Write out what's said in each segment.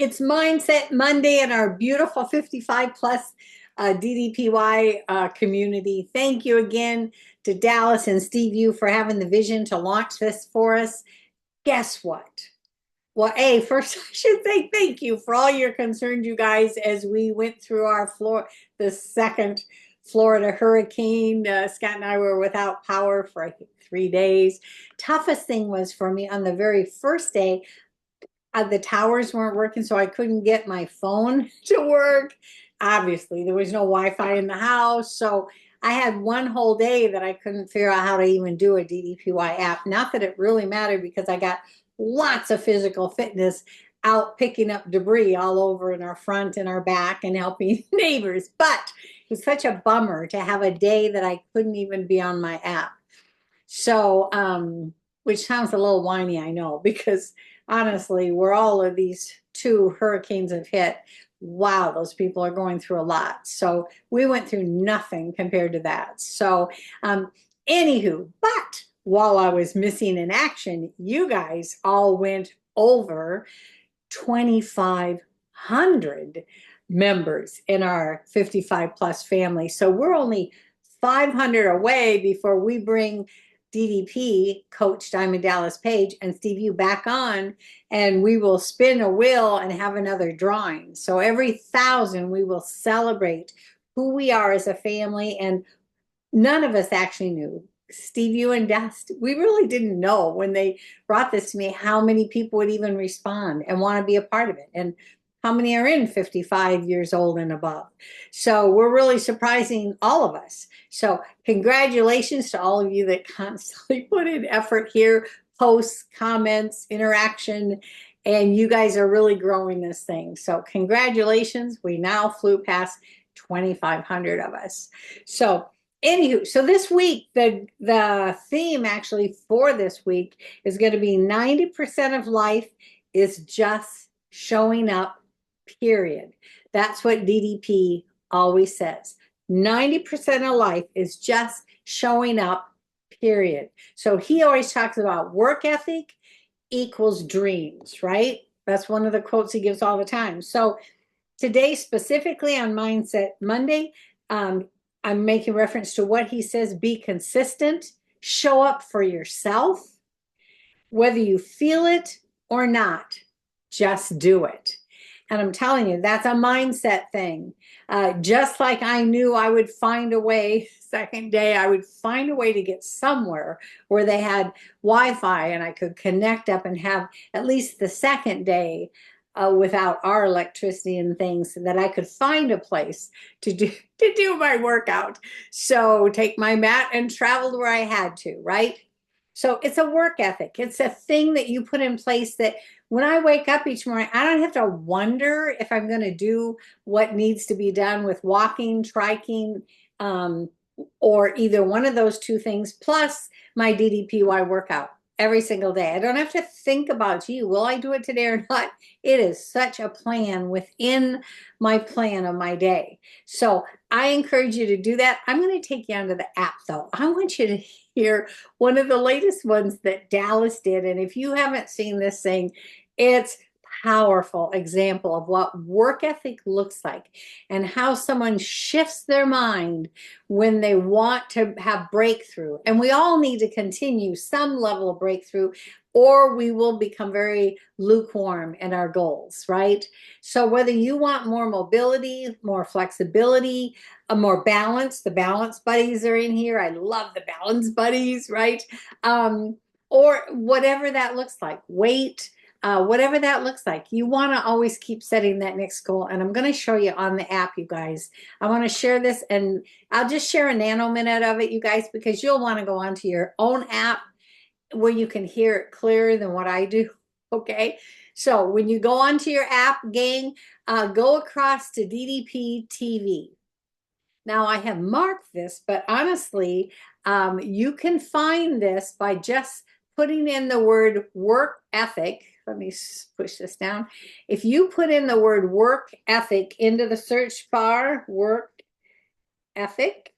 It's Mindset Monday in our beautiful 55 plus DDPY community. Thank you again to Dallas and Steve Yu for having the vision to launch this for us. Guess what? Well, first I should say thank you for all your concerns, you guys, as we went through the second Florida hurricane. Scott and I were without power for I think 3 days. Toughest thing was for me on the very first day, the towers weren't working, so I couldn't get my phone to work. Obviously, there was no Wi-Fi in the house, so I had one whole day that I couldn't figure out how to even do a DDPY app. Not that it really mattered because I got lots of physical fitness out picking up debris all over in our front and our back and helping neighbors. But it was such a bummer to have a day that I couldn't even be on my app. So, which sounds a little whiny, I know, because honestly, where all of these two hurricanes have hit, wow, those people are going through a lot. So we went through nothing compared to that. So, anywho, but while I was missing in action, you guys all went over 2,500 members in our 55 plus family. So we're only 500 away before we bring DDP, Coach Diamond Dallas Page, and Steve Yu back on, and we will spin a wheel and have another drawing. So every 1,000, we will celebrate who we are as a family, and none of us actually knew. Steve Yu and Dust, we really didn't know when they brought this to me how many people would even respond and want to be a part of it, and how many are in 55 years old and above. So we're really surprising all of us. So congratulations to all of you that constantly put in effort here, posts, comments, interaction, and you guys are really growing this thing. So congratulations. We now flew past 2,500 of us. So anywho, so this week, the theme actually for this week is going to be 90% of life is just showing up, period. That's what DDP always says. 90% of life is just showing up, period. So he always talks about work ethic equals dreams, right? That's one of the quotes he gives all the time. So today, specifically on Mindset Monday, I'm making reference to what he says: be consistent, show up for yourself, whether you feel it or not, just do it. And I'm telling you, that's a mindset thing. Just like I knew I would find a way, second day, I would find a way to get somewhere where they had Wi-Fi and I could connect up and have at least the second day without our electricity and things, so that I could find a place to do my workout. So take my mat and travel where I had to, right? So it's a work ethic. It's a thing that you put in place that when I wake up each morning, I don't have to wonder if I'm going to do what needs to be done with walking, triking, or either one of those two things, plus my DDPY workout every single day. I don't have to think about, gee, will I do it today or not? It is such a plan within my plan of my day. So I encourage you to do that. I'm going to take you onto the app, though. I want you to hear one of the latest ones that Dallas did. And if you haven't seen this thing, it's powerful example of what work ethic looks like and how someone shifts their mind when they want to have breakthrough. And we all need to continue some level of breakthrough, or we will become very lukewarm in our goals, right? So whether you want more mobility, more flexibility, a more balance, the balance buddies are in here. I love the balance buddies, right? Or whatever that looks like, weight, whatever that looks like, you want to always keep setting that next goal. And I'm going to show you on the app, you guys. I want to share this, and I'll just share a nano minute of it, you guys, because you'll want to go onto your own app where you can hear it clearer than what I do. Okay. So when you go onto your app, gang, go across to DDP TV. Now I have marked this, but honestly, you can find this by just putting in the word work ethic. Let me push this down. If you put in the word work ethic into the search bar, work ethic,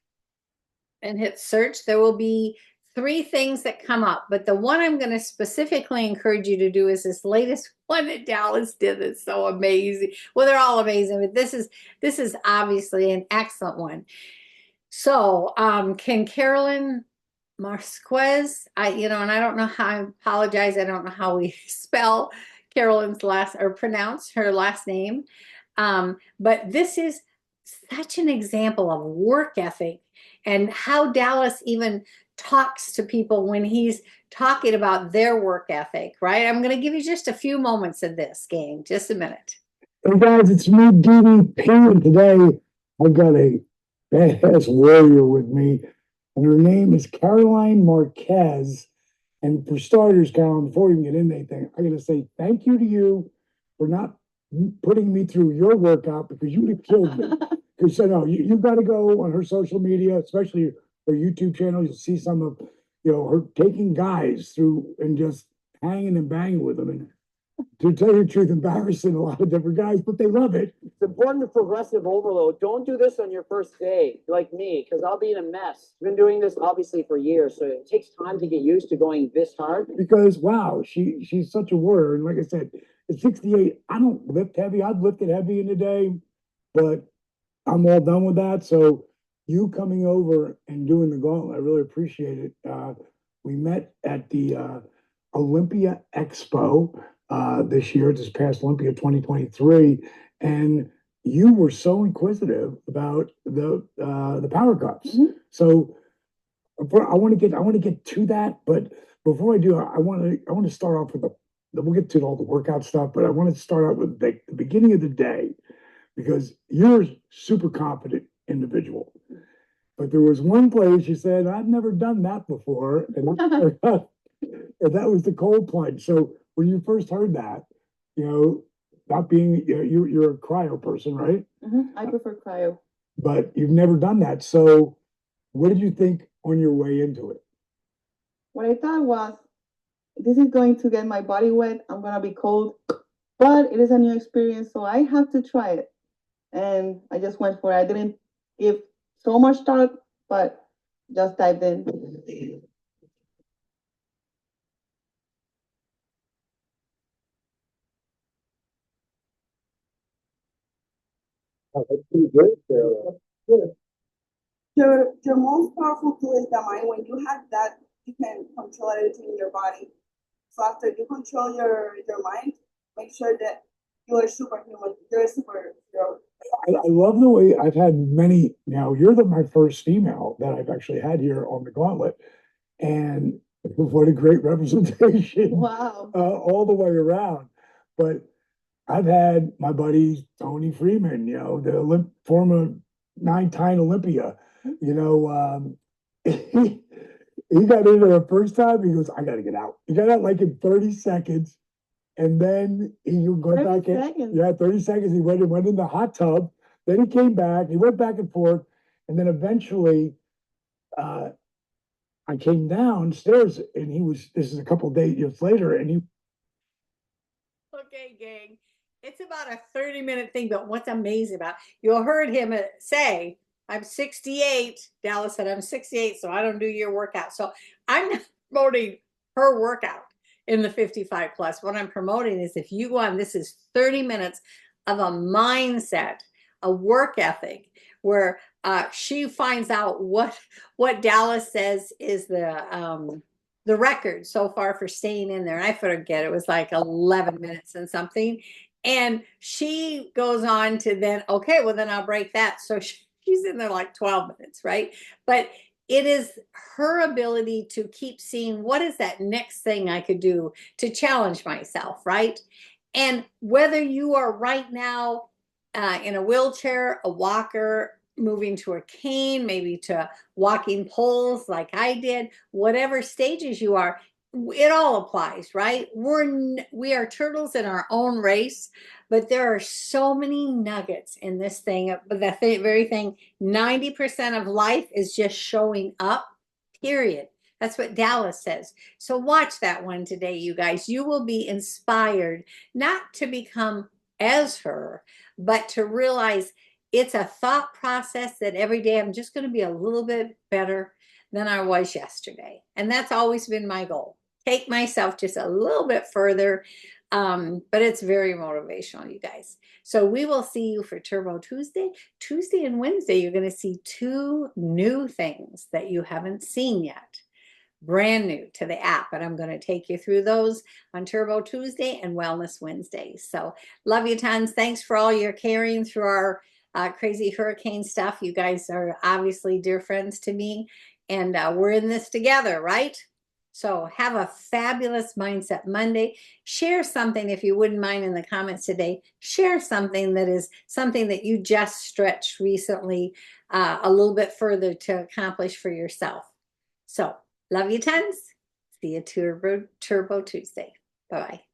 and hit search, there will be three things that come up, but the one I'm going to specifically encourage you to do is this latest one that Dallas did. That's so amazing. Well, they're all amazing, but this is obviously an excellent one. So, can Carolyne Marquez, and I don't know how, I apologize, I don't know how we spell Carolyn's last or pronounce her last name. But this is such an example of work ethic and how Dallas even talks to people when he's talking about their work ethic, right? I'm going to give you just a few moments of this, gang, just a minute. Hey guys, it's me, DDP, and today I've got a badass warrior with me, and her name is Carolyne Marquez. And for starters, Caroline, before we even get into anything, I gotta say thank you to you for not putting me through your workout because you would have killed me. Because no, you've got to go on her social media, especially her YouTube channel. You'll see some of her taking guys through and just hanging and banging with them. And to tell you the truth, embarrassing a lot of different guys, but they love it. It's important to progressive overload. Don't do this on your first day, like me, because I'll be in a mess. I've been doing this obviously for years, so it takes time to get used to going this hard. Because wow, she's such a warrior. And like I said, at 68, I don't lift heavy. I've lifted heavy in the day, but I'm all done with that. So you coming over and doing the gauntlet, I really appreciate it. We met at the Olympia Expo this year, this past Olympia 2023, and you were so inquisitive about the power cups. Mm-hmm. So I want to get to that, but before I do, I want to start off with we'll get to all the workout stuff, but I want to start out with the beginning of the day because you're a super confident individual. But there was one place you said, I've never done that before, and that was the cold plunge. So when you first heard that, not being you're a cryo person, right? Mm-hmm. I prefer cryo. But you've never done that. So what did you think on your way into it? What I thought was, this is going to get my body wet. I'm going to be cold, but it is a new experience, so I have to try it. And I just went for it. I didn't give so much thought, but just dived in. Oh, that's pretty great, Sarah. Good. Your most powerful tool is the mind. When you have that, you can control everything in your body. So after you control your mind, make sure that you are superhuman. You're a superhero. I love the way I've had many. Now you're my first female that I've actually had here on the gauntlet, and what a great representation! Wow. All the way around. But I've had my buddy Tony Freeman, the former 9-time Olympia. He got in there the first time. He goes, I got to get out. He got out like in 30 seconds. And then he went back in. Yeah, 30 seconds. He went in the hot tub. Then he came back. He went back and forth. And then eventually I came downstairs and this is a couple of years later, and he. Okay, gang. It's about a 30-minute thing, but what's amazing about you heard him say, I'm 68. Dallas said, I'm 68, so I don't do your workout. So I'm not promoting her workout in the 55 plus. What I'm promoting is if you go on, this is 30 minutes of a mindset, a work ethic, where she finds out what Dallas says is the record so far for staying in there. And I forget, it was like 11 minutes and something. And she goes on to then, okay, well, then I'll break that. So she's in there like 12 minutes, right? But it is her ability to keep seeing what is that next thing I could do to challenge myself, right? And whether you are right now in a wheelchair, a walker, moving to a cane, maybe to walking poles like I did, whatever stages you are, it all applies, right? We are turtles in our own race, but there are so many nuggets in this thing. But the very thing, 90% of life is just showing up, period. That's what Dallas says. So watch that one today, you guys. You will be inspired not to become as her, but to realize it's a thought process that every day I'm just going to be a little bit better. than I was yesterday. And that's always been my goal. Take myself just a little bit further. But it's very motivational, you guys. So we will see you for Turbo Tuesday. Tuesday and Wednesday, you're going to see 2 new things that you haven't seen yet. Brand new to the app, and I'm going to take you through those on Turbo Tuesday and Wellness Wednesday. So love you tons. Thanks for all your carrying through our crazy hurricane stuff. You guys are obviously dear friends to me, and we're in this together, right? So have a fabulous Mindset Monday. Share something, if you wouldn't mind, in the comments today. Share something that is something that you just stretched recently a little bit further to accomplish for yourself. So love you tons. See you Turbo Tuesday. Bye-bye.